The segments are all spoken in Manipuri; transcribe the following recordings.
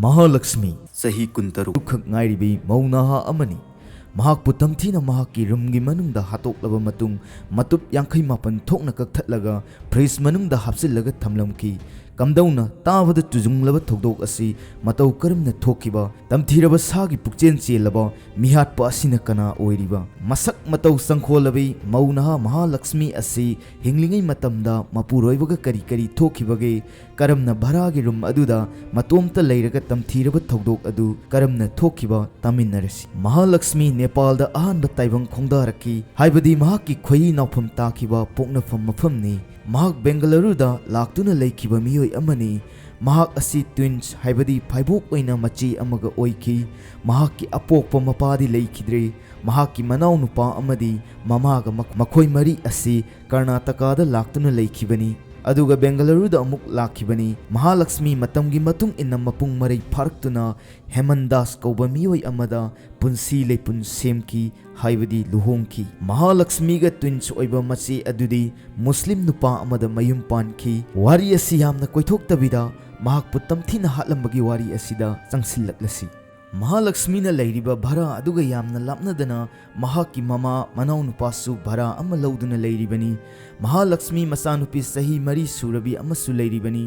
ꯃꯍꯥꯂꯛꯁꯃꯤ ꯆꯍꯤ 13 ꯈꯛ ꯉꯥꯏꯔꯤꯕꯤ ꯃꯧ ꯅꯍꯥ ꯑꯃꯅꯤ꯫ ꯃꯍꯥꯛꯄꯨ ꯇꯝꯊꯤꯅ ꯃꯍꯥꯛꯀꯤ ꯔꯨꯝꯒꯤ ꯃꯅꯨꯡꯗ ꯍꯥꯠꯇꯣꯛꯂꯕ ꯃꯇꯨꯡ ꯃꯇꯨꯞ 57 ꯊꯣꯛꯅ ꯀꯛꯊꯠꯂꯒ ꯐ꯭ꯔꯤꯖ ꯃꯅꯨꯡꯗ ꯍꯥꯞꯆꯤꯜꯂꯒ ꯊꯝꯂꯝꯈꯤ꯫ ꯀꯝꯗꯧꯅ ꯇꯥꯕꯗ ꯇꯨꯖꯨꯡꯂꯕ ꯊꯧꯗꯣꯛ ꯑꯁꯤ ꯃꯇꯧ ꯀꯔꯝꯅ ꯊꯣꯛꯈꯤꯕ, ꯇꯝꯊꯤꯔꯕ ꯁꯥꯒꯤ ꯄꯨꯛꯆꯦꯟ ꯆꯦꯜꯂꯕ ꯃꯤꯍꯥꯠꯄ ꯑꯁꯤꯅ ꯀꯅꯥ ꯑꯣꯏꯔꯤꯕ? ꯃꯁꯛ ꯃꯇꯧ ꯆꯪꯈꯣꯜꯂꯕꯤ ꯃꯧ ꯅꯍꯥ ꯃꯍꯥꯂꯛꯁꯃꯤ ꯑꯁꯤ ꯍꯤꯡꯂꯤꯉꯩ ꯃꯇꯝꯗ ꯃꯄꯨꯔꯣꯏꯕꯒ ꯀꯔꯤ ꯀꯔꯤ ꯊꯣꯛꯈꯤꯕꯒꯦ? ꯀꯔꯝꯅ ꯚꯔꯥꯒꯤ ꯔꯨꯝ ꯑꯗꯨꯗ ꯃꯇꯣꯝꯇ ꯂꯩꯔꯒ ꯇꯝꯊꯤꯔꯕ ꯊꯧꯗꯣꯛ ꯑꯗꯨ ꯀꯔꯝꯅ ꯊꯣꯛꯈꯤꯕ ꯇꯥꯃꯤꯟꯅꯔꯁꯤ꯫ ꯃꯍꯥꯂꯛꯁꯃꯤ ꯅꯦꯄꯥꯜꯗ ꯑꯍꯥꯟꯕ ꯇꯥꯏꯕꯪ ꯈꯣꯡꯗꯥꯔꯛꯈꯤ, ꯍꯥꯏꯕꯗꯤ ꯃꯍꯥꯛꯀꯤ ꯈꯣꯏꯔꯤ ꯅꯥꯎꯐꯝ ꯇꯥꯈꯤꯕ ꯄꯣꯛꯅꯐꯝ ꯃꯐꯝꯅꯤ꯫ ꯃꯍꯥꯛ ꯕꯦꯡꯒꯂꯨꯔꯨꯗ ꯂꯥꯛꯇꯨꯅ ꯂꯩꯈꯤꯕ ꯃꯤꯑꯣꯏ ꯑꯃꯅꯤ꯫ ꯃꯍꯥꯛ ꯑꯁꯤ ꯇ꯭ꯋꯤꯟꯁ ꯍꯥꯏꯕꯗꯤ ꯐꯥꯏꯕꯣꯛ ꯑꯣꯏꯅ ꯃꯆꯦ ꯑꯃꯒ ꯑꯣꯏꯈꯤ꯫ ꯃꯍꯥꯛꯀꯤ ꯑꯄꯣꯛꯄ ꯃꯄꯥꯗꯤ ꯂꯩꯈꯤꯗ꯭ꯔꯦ꯫ ꯃꯍꯥꯛꯀꯤ ꯃꯅꯥꯎ ꯅꯨꯄꯥ ꯑꯃꯗꯤ ꯃꯃꯥꯒ ꯃꯈꯣꯏ ꯃꯔꯤ ꯑꯁꯤ ꯀꯔꯅꯥꯇꯀꯥꯗ ꯂꯥꯛꯇꯨꯅ ꯂꯩꯈꯤꯕꯅꯤ, ꯑꯗꯨꯒ ꯕꯦꯡꯒꯂꯨꯔꯨꯗ ꯑꯃꯨꯛ ꯂꯥꯛꯈꯤꯕꯅꯤ꯫ ꯃꯍꯥꯂꯛꯁꯃꯤ ꯃꯇꯝꯒꯤ ꯃꯇꯨꯡ ꯏꯟꯅ ꯃꯄꯨꯡ ꯃꯔꯩ ꯐꯥꯔꯛꯇꯨꯅ ꯍꯦꯃꯟꯗꯥꯁ ꯀꯧꯕ ꯃꯤꯑꯣꯏ ꯑꯃꯗ ꯄꯨꯟꯁꯤ ꯂꯩꯄꯨꯟ ꯁꯦꯝꯈꯤ, ꯍꯥꯏꯕꯗꯤ ꯂꯨꯍꯣꯡꯈꯤ꯫ ꯃꯍꯥꯂꯛꯁꯃꯤꯒ ꯇ꯭ꯋꯤꯟꯁ ꯑꯣꯏꯕ ꯃꯆꯦ ꯑꯗꯨꯗꯤ ꯃꯨꯁꯂꯤꯝ ꯅꯨꯄꯥ ꯑꯃꯗ ꯃꯌꯨꯝ ꯄꯥꯟꯈꯤ꯫ ꯋꯥꯔꯤ ꯑꯁꯤ ꯌꯥꯝꯅ ꯀꯣꯏꯊꯣꯛꯇꯕꯤꯗ ꯃꯍꯥꯛꯄꯨ ꯇꯝꯊꯤꯅ ꯍꯥꯠꯂꯝꯕꯒꯤ ꯋꯥꯔꯤ ꯑꯁꯤꯗ ꯆꯪꯁꯤꯜꯂꯛꯂꯁꯤ꯫ ꯃꯍꯥꯂꯛꯁꯃꯤꯅ ꯂꯩꯔꯤꯕ ꯚꯔꯥ ꯑꯗꯨꯒ ꯌꯥꯝꯅ ꯂꯥꯞꯅꯗꯅ ꯃꯍꯥꯛꯀꯤ ꯃꯃꯥ ꯃꯅꯥꯎꯅꯨꯄꯥꯁꯨ ꯚꯔꯥ ꯑꯃ ꯂꯧꯗꯨꯅ ꯂꯩꯔꯤꯕꯅꯤ꯫ ꯃꯍꯥꯂꯛꯁꯃꯤ ꯃꯆꯥꯅꯨꯄꯤ ꯆꯍꯤ 4 ꯁꯨꯔꯕꯤ ꯑꯃꯁꯨ ꯂꯩꯔꯤꯕꯅꯤ꯫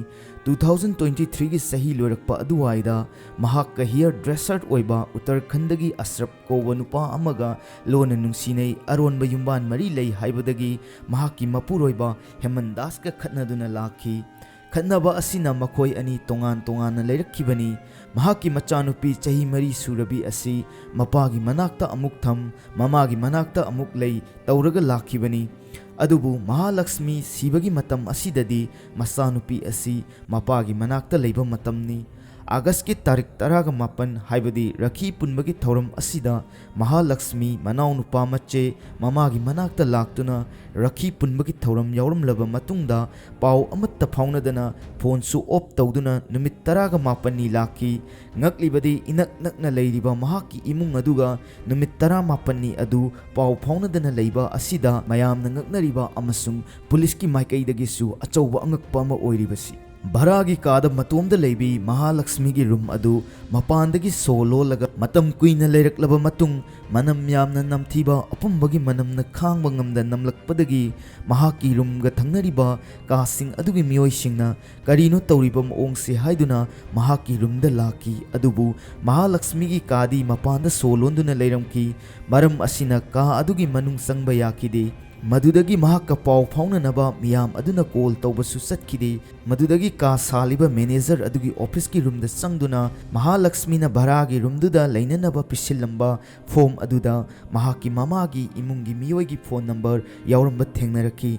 2023ꯒꯤ ꯆꯍꯤ ꯂꯣꯏꯔꯛꯄ ꯑꯗꯨꯋꯥꯏꯗ ꯃꯍꯥꯛꯀ ꯍꯤꯌꯔ ꯗ꯭ꯔꯦꯁꯔ ꯑꯣꯏꯕ ꯎꯠꯇꯔꯈꯟꯗꯒꯤ ꯑꯁꯔꯞ ꯀꯧꯕ ꯅꯨꯄꯥ ꯑꯃꯒ ꯂꯣꯟꯅ ꯅꯨꯡꯁꯤꯅꯩ, ꯑꯔꯣꯟꯕ ꯌꯨꯝꯕꯥꯟ ꯃꯔꯤ ꯂꯩ ꯍꯥꯏꯕꯗꯒꯤ ꯃꯍꯥꯛꯀꯤ ꯃꯄꯨꯔꯣꯏꯕ ꯍꯦꯃꯟꯗꯥꯁꯀ ꯈꯠꯅꯗꯨꯅ ꯂꯥꯛꯈꯤ꯫ ꯈꯠꯅꯕ ꯑꯁꯤꯅ ꯃꯈꯣꯏ ꯑꯅꯤ ꯇꯣꯉꯥꯟ ꯇꯣꯉꯥꯟꯅ ꯂꯩꯔꯛꯈꯤꯕꯅꯤ꯫ ꯃꯍꯥꯛꯀꯤ ꯃꯆꯥꯅꯨꯄꯤ ꯆꯍꯤ 4 ꯁꯨꯔꯕꯤ ꯑꯁꯤ ꯃꯄꯥꯒꯤ ꯃꯅꯥꯛꯇ ꯑꯃꯨꯛ ꯊꯝ, ꯃꯃꯥꯒꯤ ꯃꯅꯥꯛꯇ ꯑꯃꯨꯛ ꯂꯩ ꯇꯧꯔꯒ ꯂꯥꯛꯈꯤꯕꯅꯤ꯫ ꯑꯗꯨꯕꯨ ꯃꯍꯥꯂꯛꯁꯃꯤ ꯁꯤꯕꯒꯤ ꯃꯇꯝ ꯑꯁꯤꯗꯗꯤ ꯃꯆꯥꯅꯨꯄꯤ ꯑꯁꯤ ꯃꯄꯥꯒꯤ ꯃꯅꯥꯛꯇ ꯂꯩꯕ ꯃꯇꯝꯅꯤ꯫ ꯑꯥꯒꯁꯀꯤ ꯇꯥꯔꯤꯛ 18 ꯍꯥꯏꯕꯗꯤ ꯔꯈꯤ ꯄꯨꯟꯕꯒꯤ ꯊꯧꯔꯝ ꯑꯁꯤꯗ ꯃꯍꯥꯂꯛꯁꯃꯤ ꯃꯅꯥꯎꯅꯨꯄꯥ ꯃꯆꯦ ꯃꯃꯥꯒꯤ ꯃꯅꯥꯛꯇ ꯂꯥꯛꯇꯨꯅ ꯔꯈꯤ ꯄꯨꯟꯕꯒꯤ ꯊꯧꯔꯝ ꯌꯥꯎꯔꯝꯂꯕ ꯃꯇꯨꯡꯗ ꯄꯥꯎ ꯑꯃꯠꯇ ꯐꯥꯎꯅꯗꯅ ꯐꯣꯟꯁꯨ ꯑꯣꯐ ꯇꯧꯗꯨꯅ ꯅꯨꯃꯤꯠ 18ꯅꯤ ꯂꯥꯛꯈꯤ꯫ ꯉꯛꯂꯤꯕꯗꯤ ꯏꯅꯛ ꯅꯛꯅ ꯂꯩꯔꯤꯕ ꯃꯍꯥꯛꯀꯤ ꯏꯃꯨꯡ ꯑꯗꯨꯒ ꯅꯨꯃꯤꯠ 18ꯅꯤ ꯑꯗꯨ ꯄꯥꯎ ꯐꯥꯎꯅꯗꯅ ꯂꯩꯕ ꯑꯁꯤꯗ ꯃꯌꯥꯝꯅ ꯉꯛꯅꯔꯤꯕ ꯑꯃꯁꯨꯡ ꯄꯨꯂꯤꯁꯀꯤ ꯃꯥꯏꯀꯩꯗꯒꯤꯁꯨ ꯑꯆꯧꯕ ꯑꯉꯛꯄ ꯑꯃ ꯑꯣꯏꯔꯤꯕꯁꯤ꯫ ꯚꯔꯥꯒꯤ ꯀꯥꯗ ꯃꯇꯣꯝꯗ ꯂꯩꯕꯤ ꯃꯍꯥꯂꯛꯁꯃꯤꯒꯤ ꯔꯨꯝ ꯑꯗꯨ ꯃꯄꯥꯟꯗꯒꯤ ꯁꯣ ꯂꯣꯜꯂꯒ ꯃꯇꯝ ꯀꯨꯏꯅ ꯂꯩꯔꯛꯂꯕ ꯃꯇꯨꯡ ꯃꯅꯝ ꯌꯥꯝꯅ ꯅꯝꯊꯤꯕ ꯑꯄꯨꯝꯕꯒꯤ ꯃꯅꯝꯅ ꯈꯥꯡꯕ ꯉꯝꯗ ꯅꯝꯂꯛꯄꯗꯒꯤ ꯃꯍꯥꯛꯀꯤ ꯔꯨꯝꯒ ꯊꯪꯅꯔꯤꯕ ꯀꯥꯁꯤꯡ ꯑꯗꯨꯒꯤ ꯃꯤꯑꯣꯏꯁꯤꯡꯅ ꯀꯔꯤꯅꯣ ꯇꯧꯔꯤꯕ ꯃꯑꯣꯡꯁꯤ ꯍꯥꯏꯗꯨꯅ ꯃꯍꯥꯛꯀꯤ ꯔꯨꯝꯗ ꯂꯥꯛꯈꯤ꯫ ꯑꯗꯨꯕꯨ ꯃꯍꯥꯂꯛꯁꯃꯤꯒꯤ ꯀꯥꯗꯤ ꯃꯄꯥꯟꯗ ꯁꯣ ꯂꯣꯟꯗꯨꯅ ꯂꯩꯔꯝꯈꯤ, ꯃꯔꯝ ꯑꯁꯤꯅ ꯀꯥ ꯑꯗꯨꯒꯤ ꯃꯅꯨꯡ ꯆꯪꯕ ꯌꯥꯈꯤꯗꯦ꯫ ꯃꯗꯨꯗꯒꯤ ꯃꯍꯥꯛꯀ ꯄꯥꯎ ꯐꯥꯎꯅꯅꯕ ꯃꯤꯌꯥꯝ ꯑꯗꯨꯅ ꯀꯣꯜ ꯇꯧꯕꯁꯨ ꯆꯠꯈꯤꯗꯦ꯫ ꯃꯗꯨꯗꯒꯤ ꯀꯥ ꯁꯥꯜꯂꯤꯕ ꯃꯦꯅꯦꯖꯔ ꯑꯗꯨꯒꯤ ꯑꯣꯐꯤꯁꯀꯤ ꯔꯨꯝꯗ ꯆꯪꯗꯨꯅ ꯃꯍꯥꯂꯛꯁꯃꯤꯅ ꯚꯔꯥꯒꯤ ꯔꯨꯝꯗꯨꯗ ꯂꯩꯅꯅꯕ ꯄꯤꯁꯤꯜꯂꯝꯕ ꯐꯣꯝ ꯑꯗꯨꯗ ꯃꯍꯥꯛꯀꯤ ꯃꯃꯥꯒꯤ ꯏꯃꯨꯡꯒꯤ ꯃꯤꯑꯣꯏꯒꯤ ꯐꯣꯟ ꯅꯝꯕꯔ ꯌꯥꯎꯔꯝꯕ ꯊꯦꯡꯅꯔꯛꯈꯤ꯫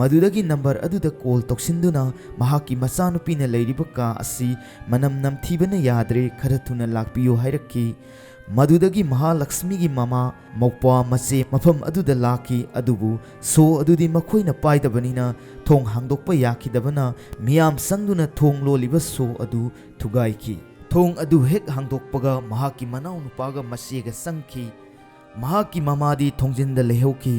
ꯃꯗꯨꯗꯒꯤ ꯅꯝꯕꯔ ꯑꯗꯨꯗ ꯀꯣꯜ ꯇꯧꯁꯤꯟꯗꯨꯅ ꯃꯍꯥꯛꯀꯤ ꯃꯆꯥꯅꯨꯄꯤꯅ ꯂꯩꯔꯤꯕ ꯀꯥ ꯑꯁꯤ ꯃꯅꯝ ꯅꯝꯊꯤꯕꯅ ꯌꯥꯗ꯭ꯔꯦ, ꯈꯔ ꯊꯨꯅ ꯂꯥꯛꯄꯤꯌꯨ ꯍꯥꯏꯔꯛꯈꯤ꯫ ꯃꯗꯨꯗꯒꯤ ꯃꯍꯥꯂꯛꯁꯃꯤꯒꯤ ꯃꯃꯥ ꯃꯧꯄ꯭ꯋꯥ ꯃꯆꯦ ꯃꯐꯝ ꯑꯗꯨꯗ ꯂꯥꯛꯈꯤ꯫ ꯑꯗꯨꯕꯨ ꯁꯣ ꯑꯗꯨꯗꯤ ꯃꯈꯣꯏꯅ ꯄꯥꯏꯗꯕꯅꯤꯅ ꯊꯣꯡ ꯍꯥꯡꯗꯣꯛꯄ ꯌꯥꯈꯤꯗꯕꯅ ꯃꯤꯌꯥꯝ ꯆꯪꯗꯨꯅ ꯊꯣꯡ ꯂꯣꯜꯂꯤꯕ ꯁꯣ ꯑꯗꯨ ꯊꯨꯒꯥꯏꯈꯤ꯫ ꯊꯣꯡ ꯑꯗꯨ ꯍꯦꯛ ꯍꯥꯡꯗꯣꯛꯄꯒ ꯃꯍꯥꯛꯀꯤ ꯃꯅꯥꯎꯅꯨꯄꯥꯒ ꯃꯆꯦꯒ ꯆꯪꯈꯤ꯫ ꯃꯍꯥꯛꯀꯤ ꯃꯃꯥꯗꯤ ꯊꯣꯡꯖꯤꯟꯗ ꯂꯩꯍꯧꯈꯤ꯫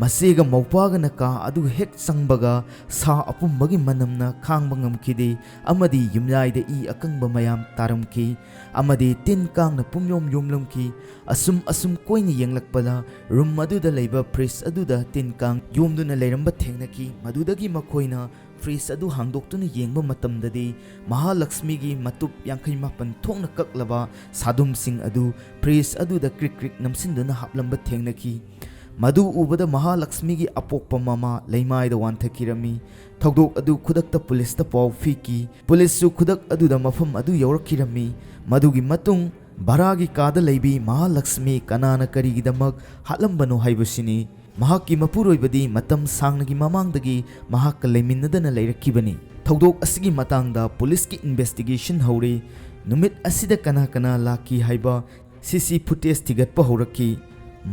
ꯃꯆꯦꯒ ꯃꯧꯄ꯭ꯋꯥꯒꯅ ꯀꯥ ꯑꯗꯨ ꯍꯦꯛ ꯆꯪꯕꯒ ꯁꯥ ꯑꯄꯨꯝꯕꯒꯤ ꯃꯅꯝꯅ ꯈꯥꯡꯕ ꯉꯝꯈꯤꯗꯦ, ꯑꯃꯗꯤ ꯌꯨꯝꯌꯥꯏꯗ ꯏ ꯑꯀꯪꯕ ꯃꯌꯥꯝ ꯇꯥꯔꯝꯈꯤ, ꯑꯃꯗꯤ ꯇꯤꯟ ꯀꯥꯡꯅ ꯄꯨꯝꯌꯣꯝ ꯌꯣꯝꯂꯝꯈꯤ꯫ ꯑꯁꯨꯝ ꯀꯣꯏꯅ ꯌꯦꯡꯂꯛꯄꯗ ꯔꯨꯝ ꯑꯗꯨꯗ ꯂꯩꯕ ꯐ꯭ꯔꯤꯖ ꯑꯗꯨꯗ ꯇꯤꯟ ꯀꯥꯡ ꯌꯣꯝꯗꯨꯅ ꯂꯩꯔꯝꯕ ꯊꯦꯡꯅꯈꯤ꯫ ꯃꯗꯨꯗꯒꯤ ꯃꯈꯣꯏꯅ ꯐ꯭ꯔꯤꯖ ꯑꯗꯨ ꯍꯥꯡꯗꯣꯛꯇꯨꯅ ꯌꯦꯡꯕ ꯃꯇꯝꯗꯗꯤ ꯃꯍꯥꯂꯛꯁꯃꯤꯒꯤ ꯃꯇꯨꯞ 57 ꯊꯣꯛꯅ ꯀꯛꯂꯕ ꯁꯥꯗꯨꯝꯁꯤꯡ ꯑꯗꯨ ꯐ꯭ꯔꯤꯖ ꯑꯗꯨꯗ ꯀ꯭ꯔꯤꯛ ꯀ꯭ꯔꯤꯛ ꯅꯝꯁꯤꯟꯗꯨꯅ ꯍꯥꯞꯂꯝꯕ ꯊꯦꯡꯅꯈꯤ꯫ ꯃꯗꯨ ꯎꯕꯗ ꯃꯍꯥꯂꯛꯁꯃꯤꯒꯤ ꯑꯄꯣꯛꯄ ꯃꯃꯥ ꯂꯩꯃꯥꯏꯗ ꯋꯥꯟꯊꯈꯤꯔꯝꯃꯤ꯫ ꯊꯧꯗꯣꯛ ꯑꯗꯨ ꯈꯨꯗꯛꯇ ꯄꯨꯂꯤꯁꯇ ꯄꯥꯎ ꯄꯤꯈꯤ꯫ ꯄꯨꯂꯤꯁꯁꯨ ꯈꯨꯗꯛ ꯑꯗꯨꯗ ꯃꯐꯝ ꯑꯗꯨ ꯌꯧꯔꯛꯈꯤꯔꯝꯃꯤ꯫ ꯃꯗꯨꯒꯤ ꯃꯇꯨꯡ ꯚꯔꯥꯒꯤ ꯀꯥꯗ ꯂꯩꯕꯤ ꯃꯍꯥꯂꯛꯁꯃꯤ ꯀꯅꯥꯅ ꯀꯔꯤꯒꯤꯗꯃꯛ ꯍꯥꯠꯂꯝꯕꯅꯣ ꯍꯥꯏꯕꯁꯤꯅꯤ꯫ ꯃꯍꯥꯛꯀꯤ ꯃꯄꯨꯔꯣꯏꯕꯗꯤ ꯃꯇꯝ ꯁꯥꯡꯅꯒꯤ ꯃꯃꯥꯡꯗꯒꯤ ꯃꯍꯥꯛꯀ ꯂꯩꯃꯤꯟꯅꯗꯅ ꯂꯩꯔꯛꯈꯤꯕꯅꯤ꯫ ꯊꯧꯗꯣꯛ ꯑꯁꯤꯒꯤ ꯃꯇꯥꯡꯗ ꯄꯨꯂꯤꯁꯀꯤ ꯏꯟꯚꯦꯁꯇꯤꯒꯦꯁꯟ ꯍꯧꯔꯦ꯫ ꯅꯨꯃꯤꯠ ꯑꯁꯤꯗ ꯀꯅꯥ ꯀꯅꯥ ꯂꯥꯛꯈꯤ ꯍꯥꯏꯕ CC ꯐꯨꯇꯦꯖ ꯊꯤꯒꯠꯄ ꯍꯧꯔꯛꯈꯤ꯫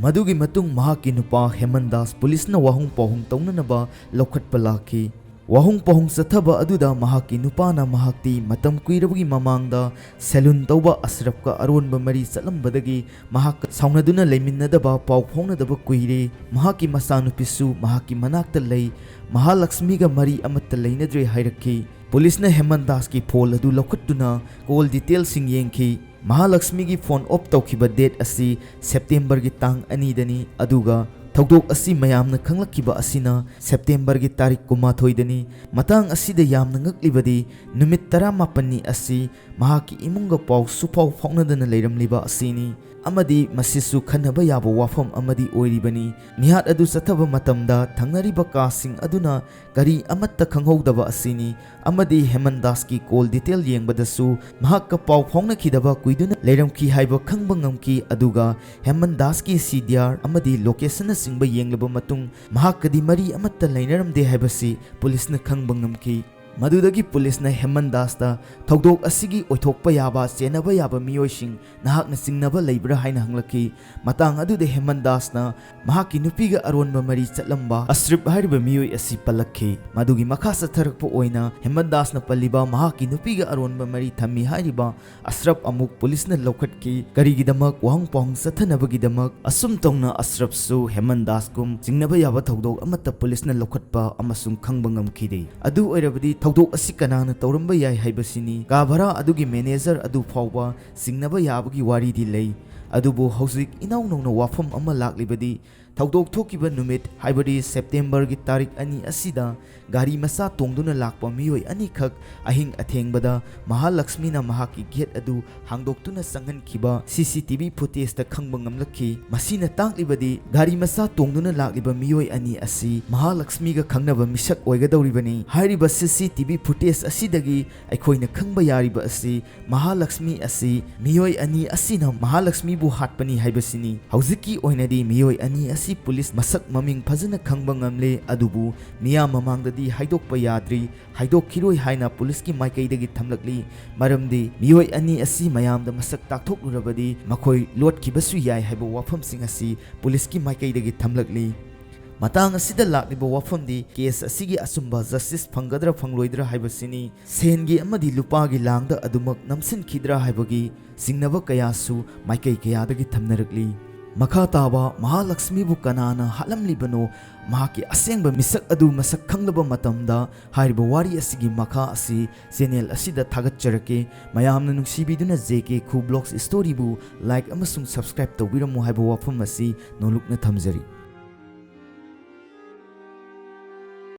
ꯃꯗꯨꯒꯤ ꯃꯇꯨꯡ ꯃꯍꯥꯛꯀꯤ ꯅꯨꯄꯥ ꯍꯦꯃꯟꯗꯥꯁ ꯄꯨꯂꯤꯁꯅ ꯋꯥꯍꯪ ꯄꯥꯎꯍꯪ ꯇꯧꯅꯅꯕ ꯂꯧꯈꯠꯄ ꯂꯥꯛꯈꯤ꯫ Wahung pahung sathaba aduda mahaki nupana mahakti matam kuirabagi mamangda selun tauba Ashrafka aronba mari chatlambadagi mahak saunaduna leiminadaba pau phaunadaba kuire mahaki masanupisu mahaki manakta lei Mahalakshmiga mari amatta leinadre hairakki Police Heman Das ki phone adu lokhattuna call details sing yengki Mahalakshmi gi phone op tawkhiba date asi September gi tang ani dani aduga Thogdok asi mayamna khanglakkiba asina September gi tarik kumathoi dani matang asida yamna ngaklibadi numit 18 ni asi mahaki imunga pau supau phaunadana leiramliba asini amadi masisu khanaba yaba wafam amadi oiribani mihat adu sathaba matamda thangnariba kasing aduna gari amatta khanghodaba asini amadi Heman Das ki call detail yengbadasu mahakka pau phaungna khidaba kuiduna leiramki haiba khangba ngamki aduga Heman Das ki CDR amadi location singba yenglaba matung mahakadi mari amatta leinaramde haibasi police na khangba ngamki Madudagi police na Heman Das ta thogdok asigi oithokpa yaba chenaba yaba miyoising nahak na singnaba leibra haina hanglaki matang adude Heman Das na mahaki nupiga aronba mari chatlamba Ashraf hariba miyoi asi palakhi madugi makha satharakpa oina Heman Das na paliba mahaki nupiga aronba mari thammi hariba Ashraf amuk police na lokhatki karigidamak wahang pahang sathanabagi asum tongna Ashraf su Heman Das kum singnaba yaba thogdok amatta police na lokhatpa amasung khangba ngamkhide adu oirabadi Thogdok asi kanana tauramba yai haibasini kabara adugi manager adu phawba singnaba yabagi wari di lei adubu hauzik inau nongna wafam ama laklibadi thogdok thokiba numit haibadi September gi tarik ani asida gari masa tongduna lakpa miyoi ani khak ahing athengbada Mahalakshmi na mahaki gate adu hangdoktuna sanghan khiba CCTV footage ta khangba ngamlakhi masina tanglibadi gari masa tongduna lakliba miyoi ani asi Mahalakshmi ga khangnaba misak oigadawribani hairiba CCTV footage asidagi aikhoina khangba yariba asi Mahalakshmi asi miyoi ani asina Mahalakshmi bu hatpani haibasini hauziki oinadi miyoi ani asi police masak maming phajana khangba ngamle adubu miya mamangdadi haidokpa yadri haidokkhiroi haina police ki maikaidagi thamlakli maramdi miyoi ani asi mayamda masak takthoknurabadi makhoi lotkibasu yai haiba wafam sing asi police ki maikaidagi thamlakli matang asida lakliba wafamdi case asigi asumba justice phangadra phangloidra haibasini sengi amadi lupagi langda adumak namsin khidra haibagi singnaba kayasu maikai kayadagi thamnarakli Makha taba Mahalakshmi bu kanana halamlibano mahaki asengba misak adu masak khanglaba matamda hariba wari asigi makha asi channel asida thagatcharake mayamna nungsibiduna JK Khu Blogs story bu like amasung subscribe tawbiramu haiba wafam asi nolukna thamjari